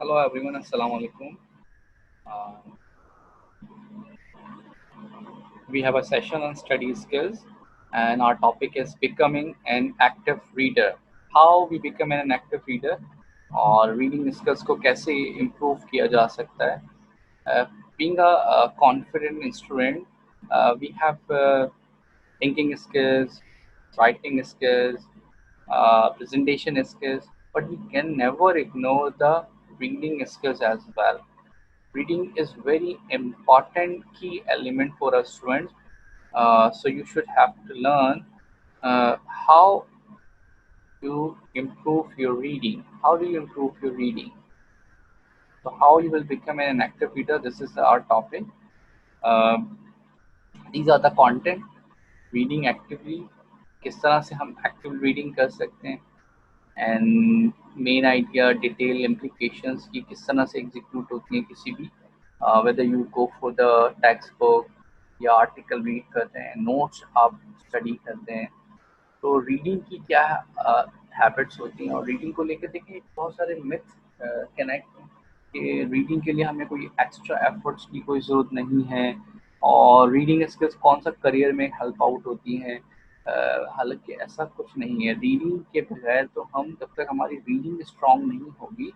Hello everyone, Assalamu alaikum. Uh, we have a session on study skills, and our topic is becoming an active reader. How we become an active reader, और reading skills को कैसे improve किया जा सकता है. Being a confident student, we have thinking skills, writing skills, presentation skills, but we can never ignore the reading skills as well. Reading is very important key element for a student. So you should have to learn how to improve your reading. How do you improve your reading? So how you will become an active reader? This is our topic. Um, these are the content. Reading actively. किस तरह से हम active reading कर सकते हैं and main idea detail implications की किस तरह से एग्जीक्यूट होती हैं किसी भी whether you go for the text book या आर्टिकल रीड करते हैं नोट्स आप स्टडी करते हैं तो रीडिंग की क्या हैबिट्स होती हैं और रीडिंग को लेकर देखिए बहुत सारे मिथ कनेक्ट हैं कि रीडिंग के लिए हमें कोई एक्स्ट्रा एफर्ट्स की कोई ज़रूरत नहीं है और रीडिंग स्किल्स कौन सा करियर में हेल्प आउट होती हैं हालांकि ऐसा कुछ नहीं है रीडिंग के बगैर तो हम जब तक हमारी रीडिंग स्ट्रांग नहीं होगी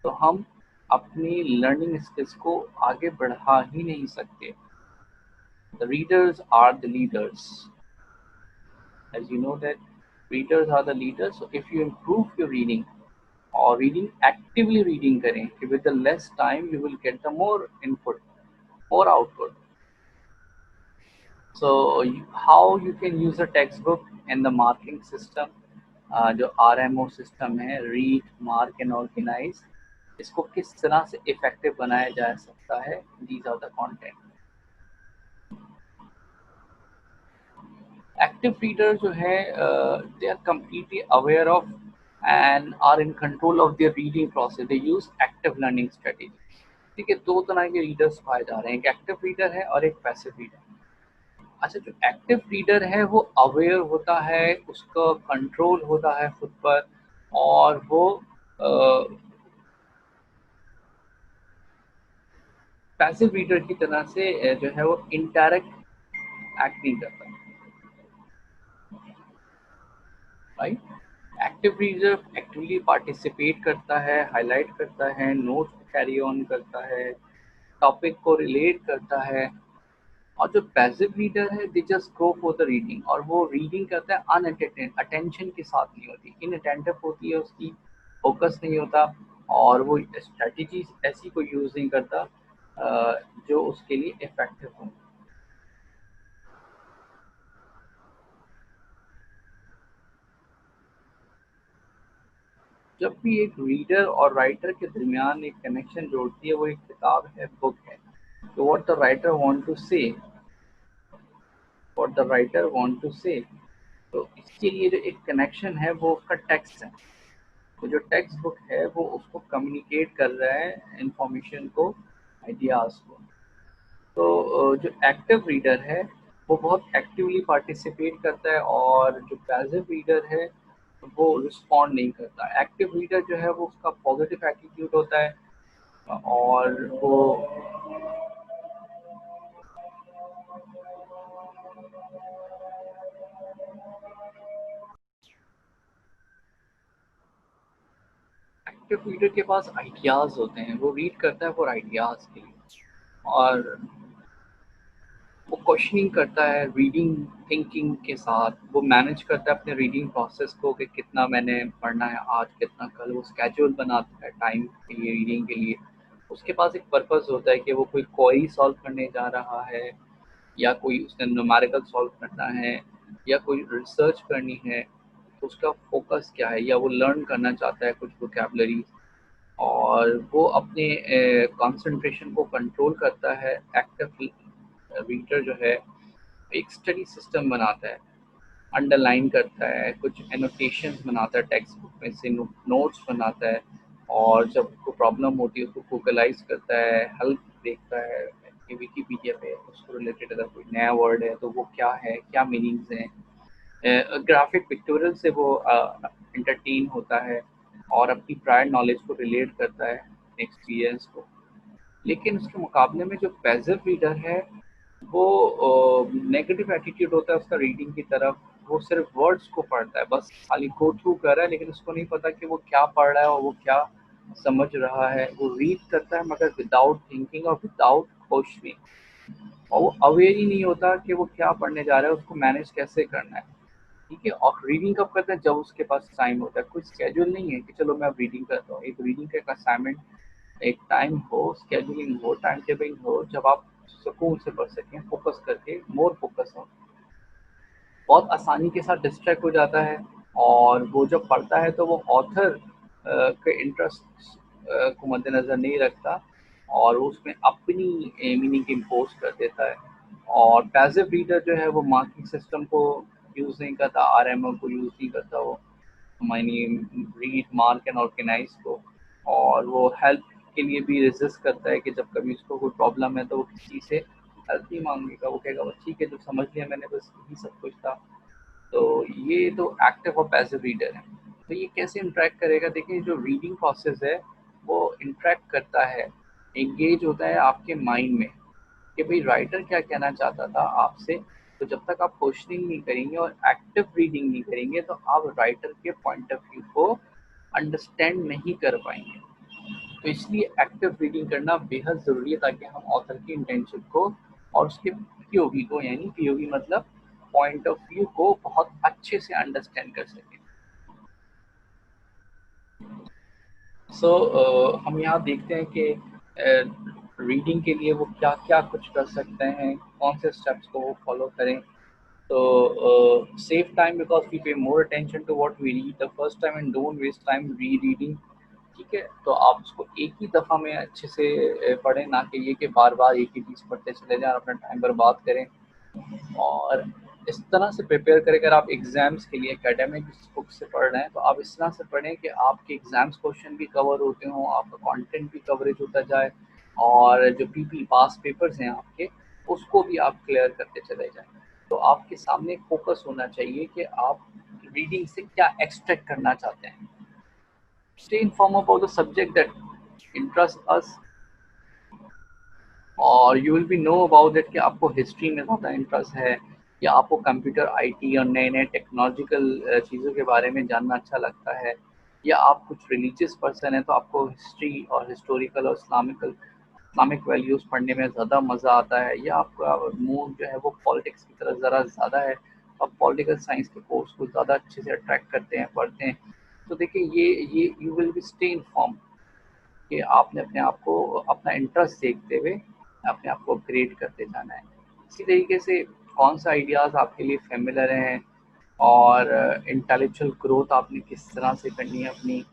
तो हम अपनी लर्निंग स्किल्स को आगे बढ़ा ही नहीं सकते the readers are the leaders as you know that readers are the leaders so if you improve your reading or reading actively reading करें with the less time you will get the more input more output so how you can use a textbook and the marking system जो RMO system है read mark and organise इसको किस तरह से effective बनाया जा सकता है these are the content active reader जो है they are completely aware of and are in control of their reading process they use active learning strategy ठीक है दो तरह के रीडर्स पाए जा रहे हैं एक एक्टिव रीडर है और एक पैसिव रीडर अच्छा जो एक्टिव रीडर है वो अवेयर होता है उसका कंट्रोल होता है खुद पर और वो पैसिव रीडर की तरह से जो है वो इंडायरेक्ट एक्ट नहीं करता right active reader actively participate करता है हाईलाइट करता है नोट्स कैरी ऑन करता है टॉपिक को रिलेट करता है और जो पैसिव रीडर है they just go for the reading और वो रीडिंग करता है अनअटेंड अटेंशन के साथ नहीं होती इनअटेंटिव होती है उसकी फोकस नहीं होता और वो स्ट्रेटजीज ऐसी कोई यूज़ नहीं करता जो उसके लिए इफेक्टिव हो जब भी एक रीडर और राइटर के दरमियान एक कनेक्शन जोड़ती है वो एक किताब है बुक है तो what the writer want to say what the writer want to say तो इसके लिए जो एक कनेक्शन है वो उसका टेक्स्ट है तो जो टेक्स्ट बुक है वो उसको कम्युनिकेट कर रहा है इंफॉर्मेशन को आइडियाज़ को तो जो एक्टिव रीडर है वो बहुत एक्टिवली पार्टिसिपेट करता है और जो पैसिव रीडर है वो रिस्पॉन्ड नहीं करता एक्टिव रीडर जो है वो उसका पॉजिटिव एटीट्यूड होता है और वो एक्टिव रीडर के पास आइडियाज़ होते हैं वो रीड करता है फॉर आइडियाज़ के लिए और वो क्वेश्चनिंग करता है रीडिंग थिंकिंग के साथ वो मैनेज करता है अपने रीडिंग प्रोसेस को कि कितना मैंने पढ़ना है आज कितना कल वो स्केड्यूल बनाता है टाइम के लिए रीडिंग के लिए उसके पास एक पर्पस होता है कि वो कोई क्वेरी सॉल्व करने जा रहा है या कोई उसने न्यूमेरिकल सॉल्व करना है या कोई रिसर्च करनी है तो उसका फोकस क्या है या वो लर्न करना चाहता है कुछ वोकेबलरी और वो अपने कंसंट्रेशन को कंट्रोल करता है एक्टिव रीडर जो है एक स्टडी सिस्टम बनाता है अंडरलाइन करता है कुछ एनोटेशंस बनाता है टेक्स्ट बुक में से नोट्स बनाता है और जब उसको प्रॉब्लम होती है उसको फोकलाइज करता है हेल्प देखता है कि विकीपीडिया पे उसको रिलेटेड अगर कोई नया वर्ड है तो वो क्या है क्या मीनिंग्स हैं ग्राफिक पिक्टोरियल से वो एंटरटेन होता है और अपनी प्रायर नॉलेज को रिलेट करता है अपने एक्सपीरियंस को। लेकिन उसके मुकाबले में जो पैसिव रीडर है वो नेगेटिव एटीट्यूड होता है उसका रीडिंग की तरफ। वो सिर्फ वर्ड्स को पढ़ता है, बस खाली गो थ्रू कर रहा है, लेकिन उसको नहीं पता कि वो क्या पढ़ रहा है और वो क्या समझ रहा है। वो रीड करता है मगर विदाउट थिंकिंग और विदाउट क्वेश्चनिंग, और वो अवेयर ही नहीं होता कि वो क्या पढ़ने जा रहा है, उसको मैनेज कैसे करना है। ठीक है, और रीडिंग कब करते हैं? जब उसके पास टाइम होता है। कोई स्केड्यूल नहीं है कि चलो मैं अब रीडिंग करता हूँ। एक रीडिंग का एक असाइनमेंट, एक टाइम हो, स्केड्यूलिंग हो, टाइम टेबलिंग हो, जब आप सुकून से पढ़ सकें, फोकस करके, मोर फोकस हो। बहुत आसानी के साथ डिस्ट्रैक्ट हो जाता है, और वो जब पढ़ता है तो वो ऑथर के इंटरेस्ट को मद्देनज़र नहीं रखता, और वो उसमें अपनी मीनिंग इम्पोज कर देता है। और पैसिव रीडर जो है वो मार्किंग सिस्टम को यूज़ नहीं करता, आरएमओ को यूज़ नहीं करता, वो मायने रीड, मार्क एंड ऑर्गेनाइज को। और वो हेल्प के लिए भी रेजिस्ट करता है कि जब कभी उसको कोई प्रॉब्लम है तो वो किसी से हेल्प नहीं मांगेगा। वो कहेगा बस ठीक है, जो समझ लिया मैंने, बस यही सब कुछ था। तो ये तो एक्टिव और पैसिव रीडर है। तो ये कैसे इंटरेक्ट करेगा? देखिए, जो रीडिंग प्रोसेस है वो इंटरेक्ट करता है, एंगेज होता है आपके माइंड में कि भाई राइटर क्या कहना चाहता था आपसे। तो जब तक आप क्वेश्चनिंग नहीं करेंगे और एक्टिव रीडिंग नहीं करेंगे तो आप राइटर के पॉइंट ऑफ व्यू को अंडरस्टैंड नहीं कर पाएंगे। तो इसलिए एक्टिव रीडिंग करना बेहद ज़रूरी है, ताकि हम ऑथर की इंटेंशन को और उसके पीओवी को, यानी पीओवी मतलब पॉइंट ऑफ व्यू को, बहुत अच्छे से अंडरस्टैंड कर सकें। हम यहाँ देखते हैं कि रीडिंग के लिए वो क्या क्या कुछ कर सकते हैं, कौन से स्टेप्स को वो फॉलो करें। तो save time because we pay more attention to what we read the first time and don't waste time rereading। ठीक है, तो आप उसको एक ही दफ़ा में अच्छे से पढ़ें, ना कि ये कि बार बार एक ही चीज़ पढ़ते चले जाएं और अपना टाइम बर्बाद करें। और इस तरह से प्रिपेयर करें। अगर आप एग्ज़ाम्स के लिए एकेडमिक बुक से पढ़ रहे हैं तो आप इस तरह से पढ़ें कि आपके एग्ज़ाम्स क्वेश्चन भी कवर होते हों, आपका कंटेंट भी कवरेज होता जाए, और जो पीपी पास पेपर्स हैं आपके, उसको भी आप क्लियर करते चले जाएं। तो आपके सामने फोकस होना चाहिए कि आप रीडिंग से क्या एक्सट्रैक्ट करना चाहते हैं। Stay inform about the subject that interest us, और you will be know about that कि आपको हिस्ट्री में ज़्यादा इंटरेस्ट है, या आपको कंप्यूटर आईटी और नए नए टेक्नोलॉजिकल चीज़ों के बारे में जानना अच्छा लगता है, या आप कुछ रिलीजियस पर्सन हैं तो आपको हिस्ट्री और हिस्टोरिकल और इस्लामिक वैल्यूज़ पढ़ने में ज़्यादा मज़ा आता है, या आपका मूड जो है वो पॉलिटिक्स की तरफ ज़रा ज़्यादा है, आप पॉलिटिकल साइंस के कोर्स को ज़्यादा अच्छे से अट्रैक्ट करते हैं, पढ़ते हैं। तो देखिए, ये you will be stay inform कि आपने अपने आप को, अपना इंटरेस्ट देखते हुए अपने आप को अपग्रेड करते जाना है। इसी तरीके से कौन सा आइडियाज़ आपके लिए फेमिलर हैं, और इंटेलेक्चुअल ग्रोथ आपने किस तरह से करनी है अपनी,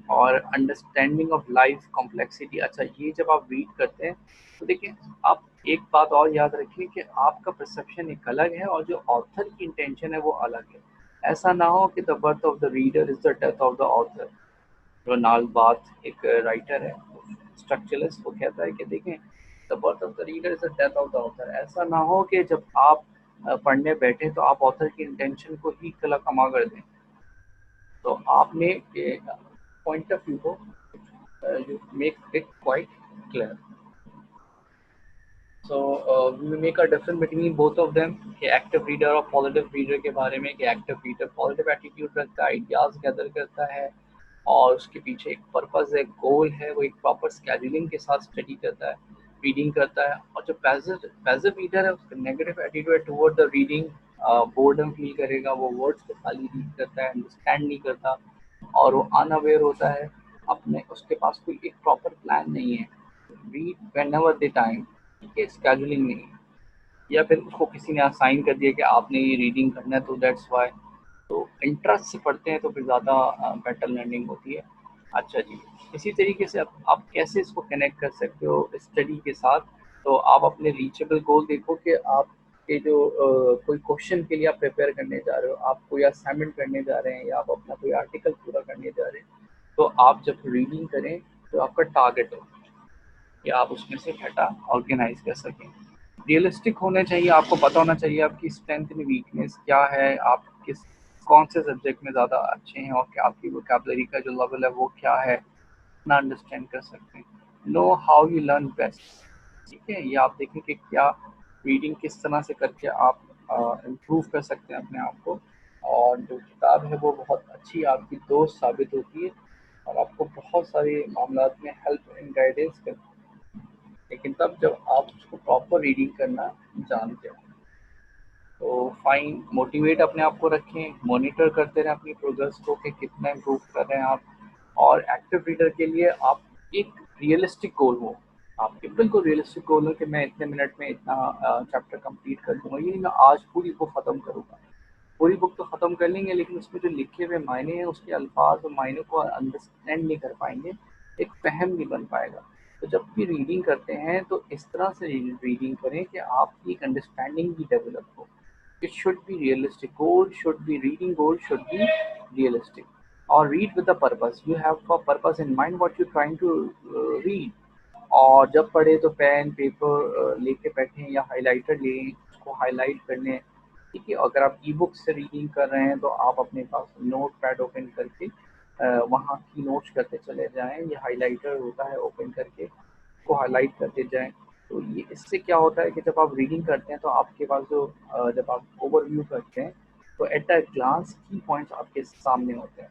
और अंडरस्टैंडिंग ऑफ लाइफ कॉम्प्लेक्सिटी। अच्छा, ये जब आप रीड करते हैं तो देखिए, आप एक बात और याद रखिए कि आपका परसेप्शन एक अलग है और जो ऑथर की इंटेंशन है वो अलग है। ऐसा ना हो कि the birth of the reader is the death of the author. Roland Barthes एक राइटर है, स्ट्रक्चरलिस्ट, वो कहता है कि देखें, the birth of the reader is the death of the author. ऐसा ना हो कि जब आप पढ़ने बैठे तो आप ऑथर की इंटेंशन को ही कला कमा कर दें। तो आपने पॉइंट ऑफ व्यू को you make it quite clear. So we make a difference between both of them, कि एक्टिव रीडर और पॉजिटिव रीडर के बारे में। कि एक्टिव रीडर पॉजिटिव एटीट्यूड रखता है, आइडियाज़ गैदर करता है, और उसके पीछे एक पर्पस है, गोल है, वो एक प्रॉपर स्केड्यूलिंग के साथ स्टडी करता है, रीडिंग करता है। और जो पैसिव रीडर है उसका negative attitude toward the reading, boredom feel करेगा, वो वर्ड्स को खाली रीड करता है, अंडरस्टैंड नहीं करता, और वो अनअवेयर होता है अपने, उसके पास कोई एक प्रॉपर प्लान नहीं है। रीड व्हेनेवर द टाइम, ठीक है, स्केड्यूलिंग नहीं है। या फिर उसको किसी ने असाइन कर दिया कि आपने ये रीडिंग करना है, तो दैट्स वाई। तो इंटरेस्ट से पढ़ते हैं तो फिर ज़्यादा बेटर लर्निंग होती है। अच्छा जी, इसी तरीके से आप कैसे इसको कनेक्ट कर सकते हो स्टडी के साथ। तो आप अपने रीचेबल गोल देखो कि आप के जो कोई क्वेश्चन के लिए आप प्रिपेयर करने जा रहे हो, आप कोई असाइनमेंट करने जा रहे हैं, या आप अपना कोई आर्टिकल पूरा करने जा रहे हैं, तो आप जब रीडिंग करें तो आपका टारगेट हो कि आप उसमें से डाटा ऑर्गेनाइज कर सकें। रियलिस्टिक होने चाहिए, आपको पता होना चाहिए आपकी स्ट्रेंथ एंड वीकनेस क्या है, आप किस कौन से सब्जेक्ट में ज़्यादा अच्छे हैं, और क्या आपकी वोकैबुलरी का जो लेवल है वो क्या है। ना अंडरस्टैंड कर सकते हैं। Know how you learn best, ठीक है, ये आप देखें कि क्या रीडिंग किस तरह से करके आप इम्प्रूव कर सकते हैं अपने आप को। और जो किताब है वो बहुत अच्छी आपकी दोस्त साबित होती है और आपको बहुत सारे मामलों में हेल्प एंड गाइडेंस करती है, लेकिन तब जब आप उसको प्रॉपर रीडिंग करना जानते हो। तो फाइन, मोटिवेट अपने आप को रखें, मॉनिटर करते रहें अपनी प्रोग्रेस को कि कितना इम्प्रूव कर रहे हैं आप। और एक्टिव रीडर के लिए आप एक रियलिस्टिक गोल हो, आपके बिल्कुल रियलिस्टिक गोल हो कि मैं इतने मिनट में इतना चैप्टर कंप्लीट कर दूंगा, ये नहीं मैं आज पूरी बुक खत्म करूंगा। पूरी बुक तो खत्म कर लेंगे लेकिन उसमें जो लिखे हुए मायने हैं उसके अल्फाज और मायने को अंडरस्टैंड नहीं कर पाएंगे, एक फहम नहीं बन पाएगा। तो जब भी रीडिंग करते हैं तो इस तरह से रीडिंग करें कि आपकी एक अंडरस्टैंडिंग भी डेवलप हो। It should be realistic. Goal should be reading. Goal should be realistic. Or read with a purpose. You have a purpose in mind what you're trying to read. और जब पढ़े तो पेन पेपर लेके बैठें या highlighter लें, उसको highlight कर लें। ठीक है, अगर आप ई बुक से रीडिंग कर रहे हैं तो आप अपने पास नोट पैड ओपन करके वहाँ की नोट्स करते चले जाएं, ये हाइलाइटर होता है ओपन करके को हाईलाइट करते जाएं। तो ये इससे क्या होता है कि जब आप रीडिंग करते हैं तो आपके पास जो जब आप ओवरव्यू करते हैं तो एट अ ग्लांस की पॉइंट्स आपके सामने होते हैं,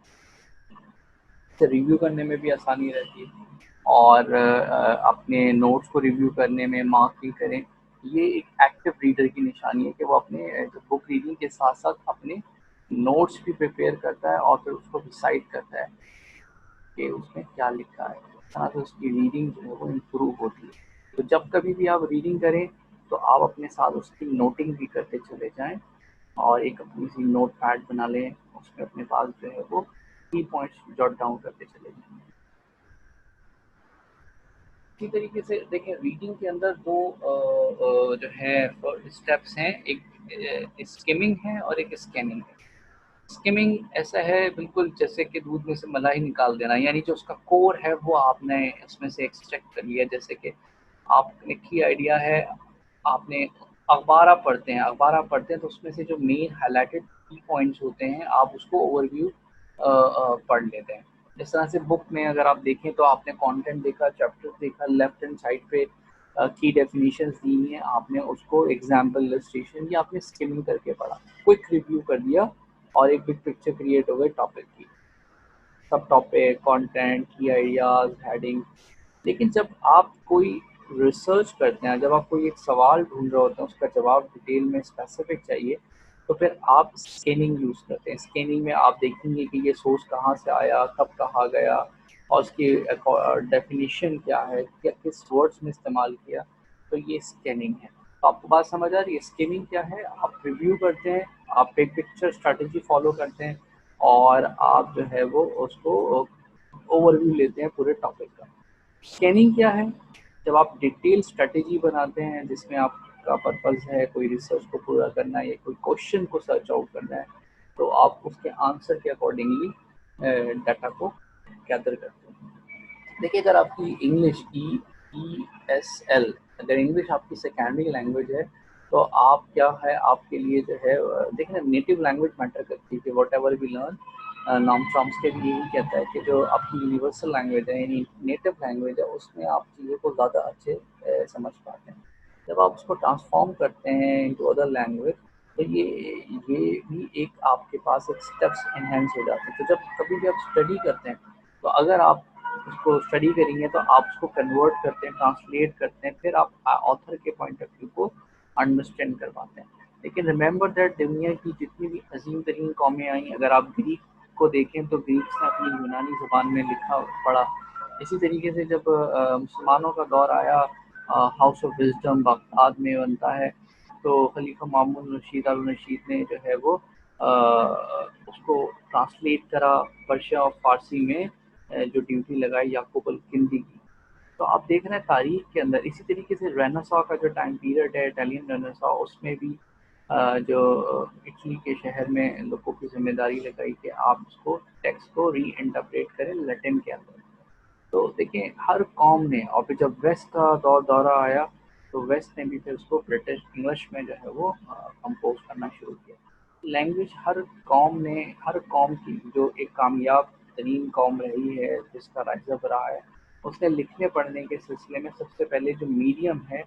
तो रिव्यू करने में भी आसानी रहती है। और अपने नोट्स को रिव्यू करने में मार्किंग करें, ये एक एक्टिव रीडर की निशानी है कि वो अपने जो बुक रीडिंग के साथ साथ अपने नोट्स भी प्रिपेयर करता है और फिर उसको डिसाइड करता है कि उसमें क्या लिखा है। इस तरह से उसकी रीडिंग जो है वो इम्प्रूव होती है। तो जब कभी भी आप रीडिंग करें तो आप अपने साथ उसकी नोटिंग भी करते चले जाएं और एक अपनी सी नोट पैड बना लें, उसमें अपने पास जो है वो की पॉइंट्स जॉट डाउन करते चले जाएं। इसी तरीके से देखें, रीडिंग के अंदर दो जो है स्टेप्स हैं, एक स्किमिंग है और एक स्कैनिंग है। स्किमिंग ऐसा है बिल्कुल जैसे कि दूध में से मलाई निकाल देना, यानी जो उसका कोर है वो आपने उसमें से एक्सट्रैक्ट कर लिया। जैसे कि आपने की आइडिया है, आपने अखबार आप पढ़ते हैं तो उसमें से जो मेन हाईलाइटेड की पॉइंट्स होते हैं आप उसको ओवरव्यू पढ़ लेते हैं। जिस तरह से बुक में अगर आप देखें तो आपने कंटेंट देखा, चैप्टर देखा, लेफ्ट हैंड साइड पे की डेफिनेशंस दी हैं, आपने उसको एग्जाम्पल इलस्ट्रेशन या आपने स्किमिंग करके पढ़ा, क्विक रिव्यू कर दिया और एक बिग पिक्चर क्रिएट हो गई टॉपिक की, सब टॉपिक, कंटेंट, की आइडियाज, हेडिंग। लेकिन जब आप कोई रिसर्च करते हैं, जब आप कोई एक सवाल ढूंढ रहे होते हैं, उसका जवाब डिटेल में स्पेसिफिक चाहिए, तो फिर आप स्कैनिंग यूज़ करते हैं। स्कैनिंग में आप देखेंगे कि ये सोर्स कहाँ से आया, कब कहा गया और उसकी डेफिनेशन क्या है, क्या किस वर्ड्स में इस्तेमाल किया। तो ये स्कैनिंग है। तो आपको बात समझ आ रही है? स्कैनिंग क्या है? आप रिव्यू करते हैं, आप एक पिक्चर स्ट्रैटेजी फॉलो करते हैं और आप जो है वो उसको ओवरव्यू लेते हैं पूरे टॉपिक का। स्कैनिंग क्या है? जब आप डिटेल स्ट्रेटेजी बनाते हैं जिसमें आपका पर्पस है कोई रिसर्च को पूरा करना है या कोई क्वेश्चन को सर्च आउट करना है, तो आप उसके आंसर के अकॉर्डिंगली डाटा को गैदर करते हैं। देखिए, अगर आपकी इंग्लिश ESL, अगर इंग्लिश आपकी सेकेंडरी लैंग्वेज है तो आप क्या है, आपके लिए जो है देखिए नेटिव लैंग्वेज मैटर करती है कि whatever we learn. Noam Chomsky भी यही कहता है कि जो आपकी यूनिवर्सल लैंग्वेज है यानी नेटिव लैंग्वेज है उसमें आप चीज़ों को ज़्यादा अच्छे समझ पाते हैं। जब आप उसको ट्रांसफॉर्म करते हैं इनटू अदर लैंग्वेज तो ये भी एक आपके पास एक स्टेप्स इनहेंस हो जाते हैं। तो जब कभी भी आप स्टडी करते हैं तो अगर आप उसको स्टडी करेंगे तो आप उसको कन्वर्ट करते हैं, ट्रांसलेट करते हैं, फिर आप ऑथर के पॉइंट ऑफ व्यू को अंडरस्टैंड कर पाते हैं। लेकिन रिमेंबर दैट दुनिया की जितनी भी अजीम तरीन कौमें आई, अगर आप ग्रीक को देखें तो ग्रीक्स ने अपनी यूनानी ज़ुबान में लिखा पढ़ा। इसी तरीके से जब मुसलमानों का दौर आया, हाउस ऑफ विजडम बगदाद में बनता है, तो खलीफा मामून रशीद अल रशीद ने जो है वो उसको ट्रांसलेट करा पर्शिया और फारसी में, जो ड्यूटी लगाई याकूब अल किंदी की। तो आप देख रहे हैं तारीख के अंदर इसी तरीके से रेनेसां का जो टाइम पीरियड है, इटालियन रेनेसां, उसमें भी जो इटली के शहर में लोगों की जिम्मेदारी लगाई कि आप उसको टेक्स्ट को री इंटरप्रेट करें लैटिन के अंदर। तो देखिए हर कौम ने, और फिर जब वेस्ट का दौरा आया तो वेस्ट ने भी फिर उसको ब्रिटिश इंग्लिश में जो है वो कंपोज करना शुरू किया। लैंग्वेज हर कौम ने, हर कौम की जो एक कामयाब बेहतरीन कौम रही है, जिसका राइज़अप रहा है, उसने लिखने पढ़ने के सिलसिले में सबसे पहले जो मीडियम है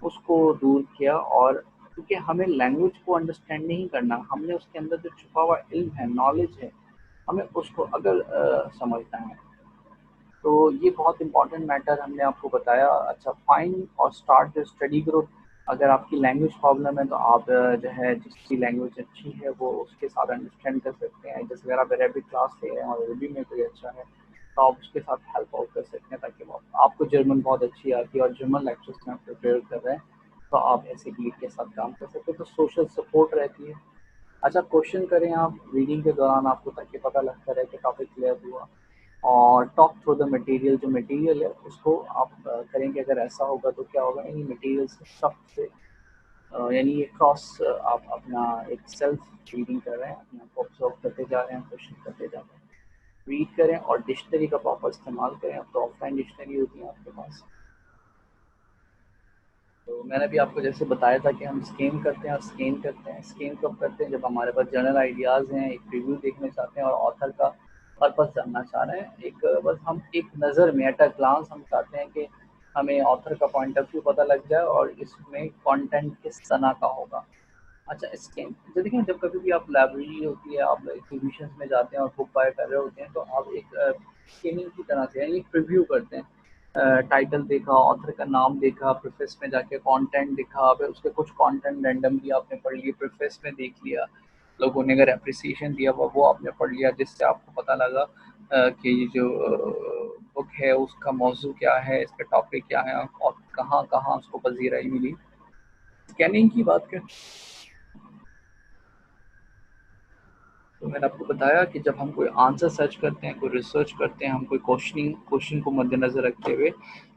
उसको दूर किया। और क्योंकि हमें लैंग्वेज को अंडरस्टैंड नहीं करना, हमने उसके अंदर जो छुपा हुआ इल्म है, नॉलेज है, हमें उसको अगर समझना है तो ये बहुत इंपॉर्टेंट मैटर हमने आपको बताया। अच्छा, फाइंड और स्टार्ट द स्टडी ग्रुप। अगर आपकी लैंग्वेज प्रॉब्लम है तो आप जो है जिसकी लैंग्वेज अच्छी है वो उसके साथ अंडरस्टैंड कर सकते हैं। जैसे अगर आप अरेबिक क्लास ले रहे हैं और अरबी में कोई अच्छा है तो आप उसके साथ हेल्प आउट कर सकते हैं, ताकि वो आपको जर्मन बहुत अच्छी आती है और जर्मन लेक्चर्स में आप प्रिपेयर कर रहे हैं तो आप ऐसे गीट के साथ काम कर सकते हैं, तो सोशल सपोर्ट रहती है। अच्छा, क्वेश्चन करें आप रीडिंग के दौरान आपको, ताकि पता लगता रहे कि टॉपिक क्लियर हुआ। और टॉक थ्रू द मटेरियल, जो मटेरियल है उसको आप करेंगे। अगर ऐसा होगा तो क्या होगा, यानी मटेरियल से सब से यानी ये क्रॉस आप अपना एक सेल्फ रीडिंग कर रहे हैं, अपने आप को ऑब्जर्व करते जा रहे हैं, क्वेश्चन करते जा रहे हैं। रीड करें और डिक्शनरी का प्रॉपर इस्तेमाल करें। अब तो ऑफलाइन डिक्शनरी होती है आपके पास। तो मैंने भी आपको जैसे बताया था कि हम स्कैन करते हैं और स्कैन करते हैं। स्कैन कब करते हैं, जब हमारे पास जनरल आइडियाज़ हैं, एक रिव्यू देखना चाहते हैं और ऑथर का पर्पस जानना चाह रहे हैं। एक बस हम एक नज़र में एट अ ग्लांस हम चाहते हैं कि हमें ऑथर का पॉइंट ऑफ व्यू पता लग जाए और इसमें कंटेंट किस तरह का होगा। अच्छा, स्कैन जो देखिए, जब कभी भी आप लाइब्रेरी होती है, आप एग्जीबिशंस में जाते हैं और बुक बाय कर रहे होते हैं तो आप एक स्कैनिंग की तरह से यानी प्रीव्यू करते हैं। टाइटल देखा, ऑथर का नाम देखा, प्रेफेस में जाके कंटेंट देखा, फिर उसके कुछ कंटेंट रैंडमली आपने पढ़ लिए, प्रेफेस में देख लिया, लोगों ने अगर अप्रिसिएशन दिया वो आपने पढ़ लिया, जिससे आपको पता लगा कि ये जो बुक है उसका मौजू क्या है, इसका टॉपिक क्या है और कहाँ कहाँ उसको पजीराई मिली। स्कैनिंग की बात करें तो मैंने आपको बताया कि जब हम कोई आंसर सर्च करते हैं, कोई रिसर्च करते हैं, हम कोई क्वेश्चन को मद्देनज़र रखते हुए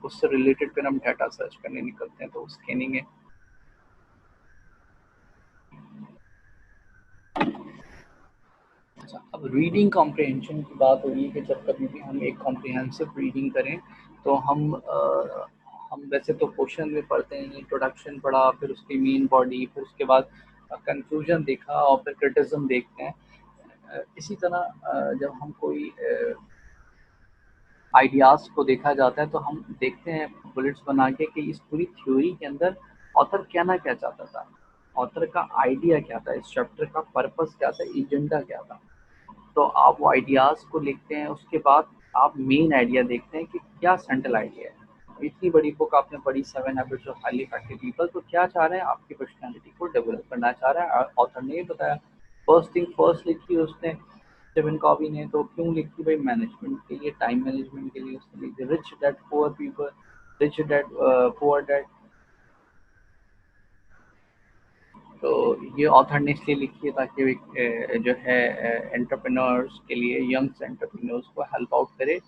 उससे रिलेटेड फिर हम डाटा सर्च करने निकलते हैं, तो वो स्कैनिंग है। अच्छा, अब रीडिंग कॉम्प्रिहेंशन की बात हो रही है कि जब कभी भी हम एक कॉम्प्रिहेंसिव रीडिंग करें तो हम वैसे तो क्वेश्चन में पढ़ते हैं, इंट्रोडक्शन पढ़ा, फिर उसकी मेन बॉडी, फिर उसके बाद कंक्लूजन देखा और फिर क्रिटिसिज्म देखते हैं। इसी तरह जब हम कोई आइडियाज़ को देखा जाता है तो हम देखते हैं बुलेट्स बना के कि इस पूरी थ्योरी के अंदर ऑथर कहना क्या चाहता था, ऑथर का आइडिया क्या था, इस चैप्टर का पर्पस क्या था, एजेंडा क्या था। तो आप वो आइडियाज़ को लिखते हैं, उसके बाद आप मेन आइडिया देखते हैं कि क्या सेंट्रल आइडिया है। इतनी बड़ी बुक आपने पढ़ी, 7 habits of highly effective people, तो क्या चाह रहे हैं, आपकी पर्सनैलिटी को डेवलप करना चाह रहा है, ऑथर ने ये बताया। फर्स्ट थिंग फर्स्ट लिखी उसने, स्टीवन कॉवी ने, तो क्यों लिखी भाई, मैनेजमेंट के लिए, टाइम मैनेजमेंट के लिए उसने लिखी। Rich dad poor people, rich dad poor dad, तो ये ऑथर ने इसलिए लिखी है ताकि जो है एंटरप्रेन्योर्स के लिए, यंग्स एंटरप्रेन्योर्स को हेल्प आउट करे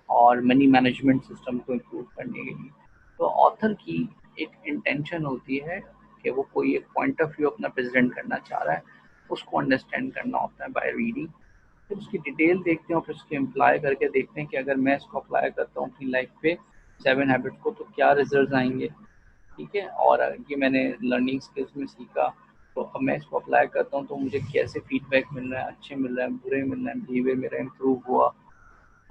और मनी मैनेजमेंट सिस्टम को इम्प्रूव करने के लिए। तो ऑथर की एक इंटेंशन होती है कि वो कोई एक पॉइंट ऑफ व्यू अपना प्रेजेंट करना चाह रहा है, उसको अंडरस्टैंड करना होता है बाय रीडिंग। फिर उसकी डिटेल देखते हैं और फिर उसको अप्लाई करके देखते हैं कि अगर मैं इसको अप्लाई करता हूँ अपनी लाइफ पे 7 हैबिट्स को तो क्या रिजल्ट आएंगे। ठीक है, और ये मैंने लर्निंग स्किल्स में सीखा, तो अब मैं इसको अप्लाई करता हूँ तो मुझे कैसे फीडबैक मिल रहा है, अच्छे मिल रहे हैं, बुरे मिल रहे हैं, बिहेवियर मेरा इम्प्रूव हुआ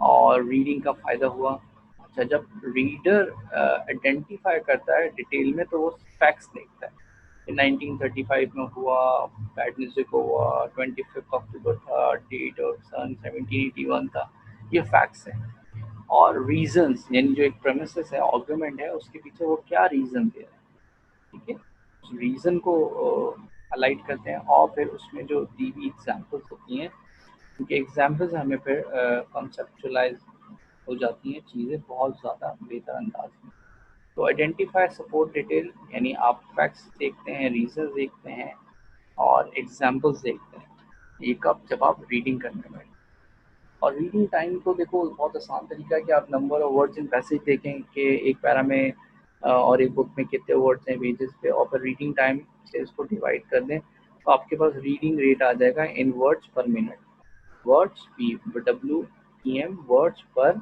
और रीडिंग का फ़ायदा हुआ। अच्छा, जब रीडर आइडेंटिफाई करता है डिटेल में तो वो फैक्ट्स देखता है कि 1935 में हुआ, बैडनेस को हुआ, 25 अक्टूबर था, डेट ऑफ सन 1781 था, ये फैक्ट्स हैं। और रीजंस यानी जो एक प्रेमिसेस है, आर्गुमेंट है, उसके पीछे वो क्या रीजन दे रहे हैं। ठीक है, उस रीजन को हाईलाइट करते हैं और फिर उसमें जो दी हुई एग्जांपल्स होती हैं उनके एग्जांपल्स हमें फिर कॉन्सेप्चुलाइज हो जाती हैं चीज़ें बहुत ज़्यादा बेहतर अंदाज में। तो आइडेंटिफाई सपोर्ट डिटेल यानी आप फैक्ट्स देखते हैं, रीजन देखते हैं और एग्जांपल्स देखते हैं, ये कब, जब आप रीडिंग करने में। और रीडिंग टाइम तो देखो बहुत आसान तरीका है कि आप number of words in passage देखें कि एक पैरा में और एक बुक में कितने वर्ड्स हैं पेजेस पे, और फिर रीडिंग टाइम से इसको डिवाइड कर दें तो आपके पास रीडिंग रेट आ जाएगा in words per minute. Words P W E M, words per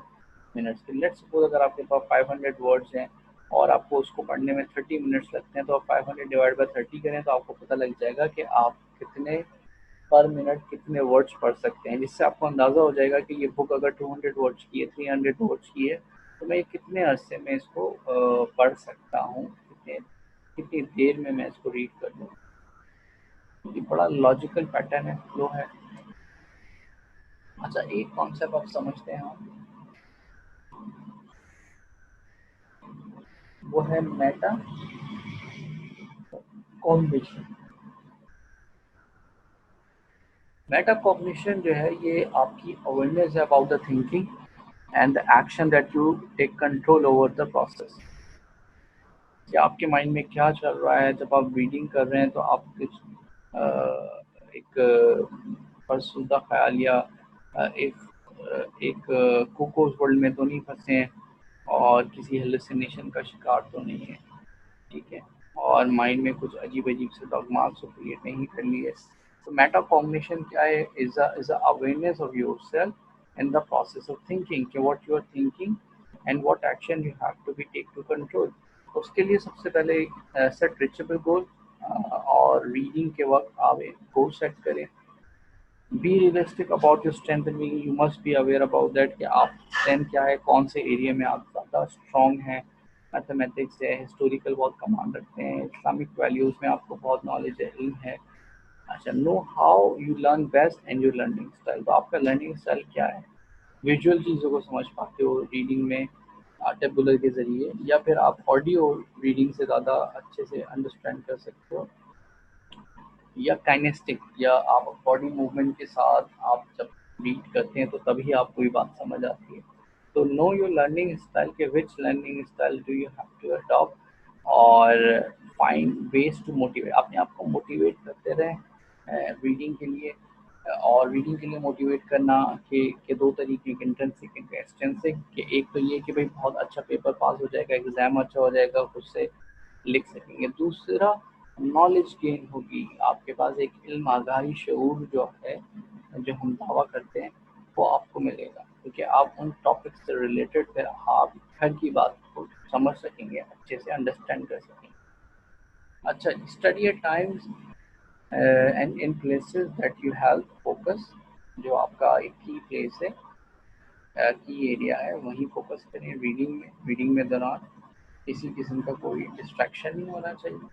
minute. Let's suppose अगर आपके पास 500 वर्ड्स हैं और आपको उसको पढ़ने में 30 मिनट्स लगते हैं, तो आप 500 डिवाइड बाई 30 करें तो आपको पता लग जाएगा कि आप कितने पर मिनट कितने वर्ड्स पढ़ सकते हैं, जिससे आपको अंदाज़ा हो जाएगा कि ये बुक अगर 200 वर्ड्स की है, 300 वर्ड्स की है, तो मैं कितने अरसे में इसको पढ़ सकता हूँ, कितनी देर में मैं इसको रीड कर लूँ। ये बड़ा लॉजिकल पैटर्न है, फ्लो है। अच्छा, एक कॉन्सेप्ट आप समझते हैं हम, वो है मेटा कॉग्निशन। मेटा कॉग्निशन जो है ये आपकी अवेयरनेस है about the thinking and the action that you take control over the process. कि आपके माइंड में क्या चल रहा है जब आप रीडिंग कर रहे हैं, तो आप कुछ एक फरसुदा ख्याल या एक कोकोस वर्ल्ड में तो नहीं फंसे हैं और किसी हेलुसिनेशन का शिकार तो नहीं है, ठीक है, और माइंड में कुछ अजीब अजीब से डॉगमास क्रिएट नहीं कर लिए। तो मेटा कॉग्निशन क्या है? Is a awareness of yourself in the process of thinking, कि what you are thinking and what action you have to be take to control. उसके लिए सबसे पहले सेट रीचेबल गोल, और रीडिंग के वक्त आप एक गोल सेट करें। Be realistic about your strength and weakness, you must be aware about that कि आप स्ट्रेंथ क्या है, कौन से एरिया में आप ज़्यादा स्ट्रॉन्ग हैं। मैथमेटिक्स है, हिस्टोरिकल बहुत कमांड रखते हैं, इस्लामिक वैल्यूज़ में आपको बहुत नॉलेज है, इल्म है। अच्छा, know how you learn best and your learning style, तो आपका लर्निंग स्टाइल क्या है। विजुअल चीज़ों को समझ पाते हो रीडिंग में टेबुलर के ज़रिए, या फिर आप ऑडियो रीडिंग से ज़्यादा अच्छे से अंडरस्टैंड कर सकते हो, या काइनेस्टिक, या आप बॉडी मूवमेंट के साथ आप जब रीड करते हैं तो तभी आपको ये बात समझ आती है। तो नो योर लर्निंग स्टाइल, के which learning style do you have to adopt, और फाइंड वेज टू मोटिवेट, अपने आप को मोटिवेट करते रहें रीडिंग के लिए। और रीडिंग के लिए मोटिवेट करना के दो तरीके के, इंट्रिंसिक एंड एक्सट्रिंसिक। कि एक तो ये कि भाई बहुत अच्छा पेपर पास हो जाएगा, एग्जाम अच्छा हो जाएगा, खुद से लिख सकेंगे। दूसरा, नॉलेज गेन होगी, आपके पास एक इल्म आगाही शऊर जो है, जो हम दावा करते हैं, वो आपको मिलेगा, क्योंकि आप उन टॉपिक से रिलेटेड फिर आप हर की बात को समझ सकेंगे, अच्छे से अंडरस्टैंड कर सकेंगे। अच्छा, study eight times and in places that you have focus, जो आपका एक की प्लेस है, की एरिया है, वहीं फोकस करें रीडिंग में दौरान किसी किस्म का कोई डिस्ट्रैक्शन नहीं होना चाहिए,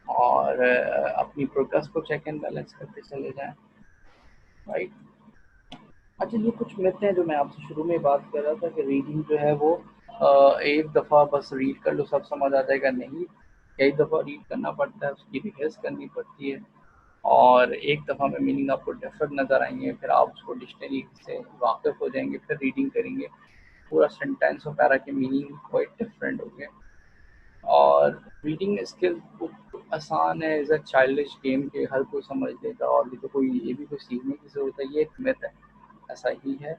और अपनी प्रोग्रेस को चेक एंड बैलेंस करते चले जाएं, राइट। अच्छा, ये कुछ मिथ हैं जो मैं आपसे शुरू में बात कर रहा था कि रीडिंग जो है वो एक दफ़ा बस रीड कर लो सब समझ आ जाएगा, नहीं, कई दफ़ा रीड करना पड़ता है, उसकी रिहर्स करनी पड़ती है, और एक दफ़ा में मीनिंग आपको डिफरेंट नज़र आएंगे, फिर आप उसको डिक्शनरी से वाकिफ़ हो जाएंगे, फिर रीडिंग करेंगे, पूरा सेंटेंस और पैरा के मीनिंग क्वाइट डिफरेंट होंगे। और रीडिंग स्किल आसान है, एज अ चाइल्डिश गेम के हर कोई समझ लेगा, और ये तो कोई ये भी कोई सीखने की ज़रूरत है, ये एक मिथ है, ऐसा ही है।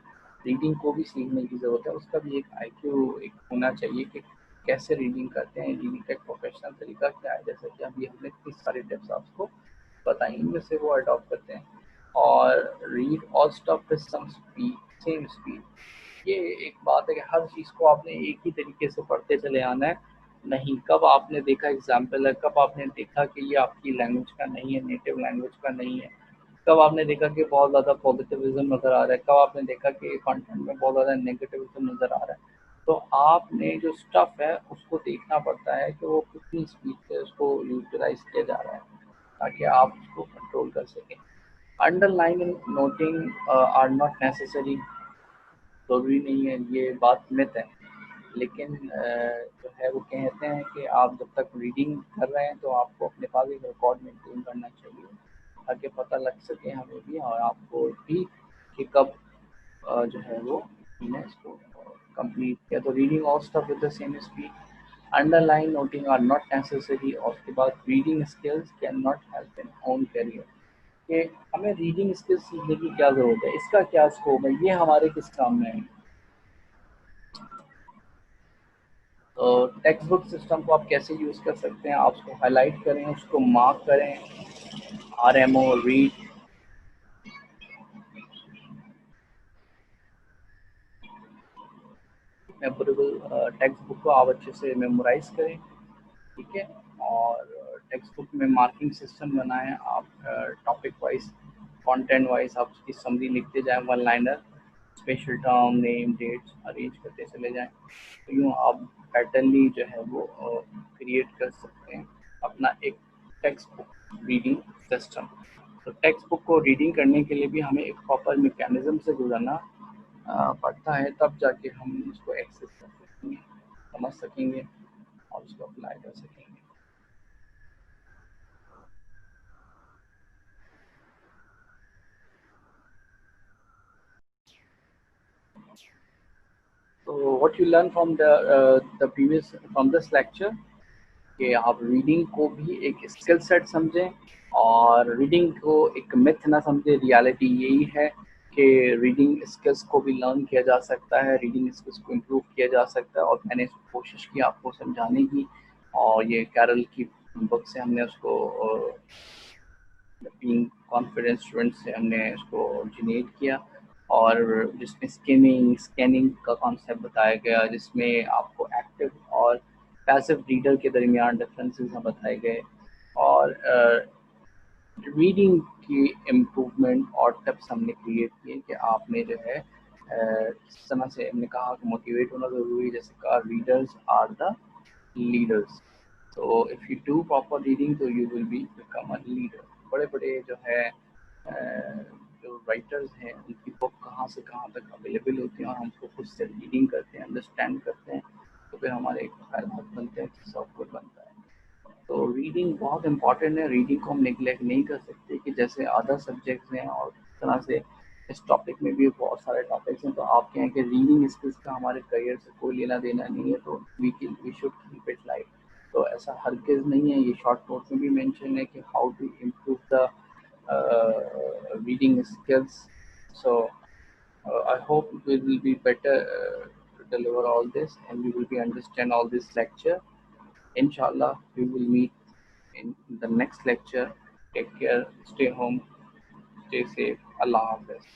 रीडिंग को भी सीखने की ज़रूरत है, उसका भी एक आईक्यू एक होना चाहिए कि कैसे रीडिंग करते हैं, रीडिंग का एक प्रोफेशनल तरीका क्या है, जैसे कि अभी हमने इतनी सारी टिप्स आपको बताई, इनमें से वो अडॉप्ट करते हैं। और read all stuff with some speed, same speed. ये एक बात है कि हर चीज़ को आपने एक ही तरीके से पढ़ते चले आना है, नहीं, कब आपने देखा एग्जाम्पल है, कब आपने देखा कि ये आपकी लैंग्वेज का नहीं है, नेटिव लैंग्वेज का नहीं है, कब आपने देखा कि बहुत ज़्यादा पॉजिटिविज्म नज़र आ रहा है, कब आपने देखा कि कंटेंट में बहुत ज़्यादा नेगेटिविज्म नज़र आ रहा है। तो आपने जो स्टफ़ है उसको देखना पड़ता है कि वो कितनी स्पीड से उसको यूटिलाइज किया जा रहा है, ताकि आप उसको कंट्रोल कर सकें। Underlining noting are not necessary, ज़रूरी नहीं है, ये बात मिथ है। लेकिन जो है वो कहते हैं कि आप जब तक रीडिंग कर रहे हैं तो आपको अपने पास एक रिकॉर्ड मेंटेन करना चाहिए, ताकि पता लग सके हमें भी और आपको भी कि कब जो है वो हमने इसको कंप्लीट किया। तो reading all stuff with the same speed, underline noting are not necessary, और उसके बाद reading skills can not help in own career, कि हमें रीडिंग स्किल्स सीखने की क्या ज़रूरत है, इसका क्या स्कोप है, ये हमारे किस काम में है। तो टेक्स्ट बुक सिस्टम को आप कैसे यूज़ कर सकते हैं, आप उसको हाईलाइट करें, उसको मार्क करें, RMO read, memorable text book को आप अच्छे से मेमोराइज करें, ठीक है। और टेक्स्ट बुक में मार्किंग सिस्टम बनाएं आप टॉपिक वाइज, कंटेंट वाइज आप उसकी समरी लिखते जाएं, one liner, special term, name, dates arrange करते चले जाएं, तो यूँ आप पैटर्नली जो है वो क्रिएट कर सकते हैं अपना एक टेक्स्ट बुक रीडिंग सिस्टम। तो टेक्स्ट बुक को रीडिंग करने के लिए भी हमें एक प्रॉपर मैकेनिज्म से गुजरना पड़ता है, तब जाके हम उसको एक्सेस कर सकेंगे, समझ सकेंगे और उसको अप्लाई कर सकेंगे। So what you learn from the previous from this lecture कि आप रीडिंग को भी एक स्किल सेट समझें और रीडिंग को एक मिथ ना समझें। रियलिटी यही है कि रीडिंग स्किल्स को भी लर्न किया जा सकता है, रीडिंग स्किल्स को इम्प्रूव किया जा सकता है, और मैंने कोशिश की आपको समझाने की, और ये कैरल की बुक से हमने उसको बीइंग कॉन्फिडेंस स्टूडेंट से हमने इसको ओरिजिनेट किया, और जिसमें स्कैनिंग का कॉन्सेप्ट बताया गया, जिसमें आपको एक्टिव और पैसिव रीडर के दरमियान डिफरेंसेस हम बताए गए, और रीडिंग की इम्प्रूवमेंट और टिप्स हमने क्रिएट किए कि आपने जो है इस तरह से हमने कहा कि मोटिवेट होना ज़रूरी है, जैसे कहा रीडर्स आर द लीडर्स। तो if you do proper reading तो you will be become a leader. बड़े बड़े जो है जो राइटर्स हैं उनकी बुक कहाँ से कहाँ तक अवेलेबल होती हैं, और हम उसको खुद से रीडिंग करते हैं, अंडरस्टैंड करते हैं, तो फिर हमारे एक ख्यालात बनते हैं, सब कुछ बनता है। तो रीडिंग बहुत इम्पॉर्टेंट है, रीडिंग को हम निगलेक्ट नहीं कर सकते कि जैसे अदर सब्जेक्ट्स हैं, और इस तरह से इस टॉपिक में भी बहुत सारे टॉपिक्स हैं। तो आप कहें कि रीडिंग स्किल्स का हमारे करियर से कोई लेना देना नहीं है, तो we should keep it light. तो ऐसा हरगिज़ नहीं है, ये शॉर्ट नोट में भी मेंशन है कि how to improve the reading skills. So I hope we will be better to deliver all this, and we will be understand all this lecture. Inshallah, we will meet in the next lecture. Take care, stay home, stay safe. Allah Hafiz.